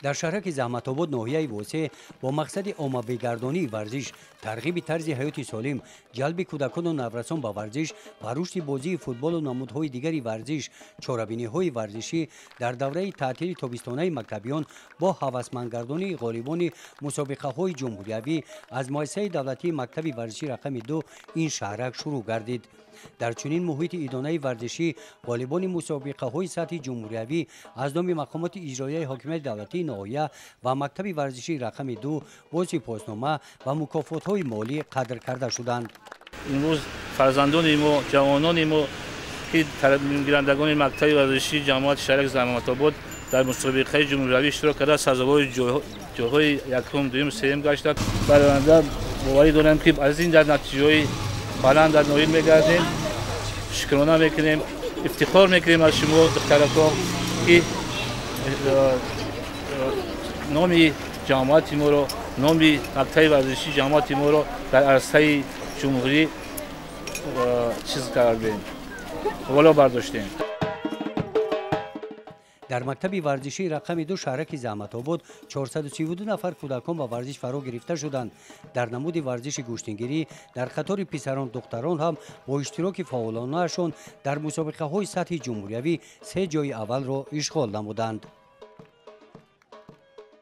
در شهرک زحمت‌آباد ناحیه واسع با مقصد عامه‌گردانی ورزش، ترغیب طرز حیات سالم، جلب کودکان و نوجوانان به ورزش و رشد بازی فوتبال و نمودهای دیگری ورزش، چهاربینی‌های ورزشی در دوره تعطیل تابستانه مکتبیان با هوسمندگردانی غالبان مسابقه‌های جمهوریوی از مؤسسه دولتی مکتب ورزشی رقم 2 این شهرک شروع گردید. در چنین محیط اداره ورزشی غالبان مسابقه‌های سطح جمهوریوی از نام مقامات اجرایی حاکمیت دولتی ناحیه و مکتب ورزشی رقم 2 با سپاسنامه و مکافات‌های مالی قدر کرده شدند. امروز فرزندان ما جوانان ما که گیرندگان مکتب ورزشی جماعت شهرک زحمت‌آباد در مسابقه جمهوریوی اشتراک کرده سزاوار جاهای یکم دوم سوم گشتند. برای آینده باوری دارم که از این در نتیجه‌های بلند در نایل میگردیم، شکرانه میکنیم، افتخار میکنیم از شما دخترک‌ها که نام جماعت ما رو، نام مکتب ورزشی جماعت ما رو در عرصه جمهوری چیز کردیم، بالا برداشتیم. در مکتب ورزشی رقم 2 شهرک زحمت‌آباد 432 نفر کودکان با ورزش فرا گرفته شدند. در نمود ورزش گوشتنگیری در قطار پسران دختران هم با اشتراک فعالانه‌شان در مسابقه‌های سطح جمهوریوی 3 جای اول را اشغال نمودند.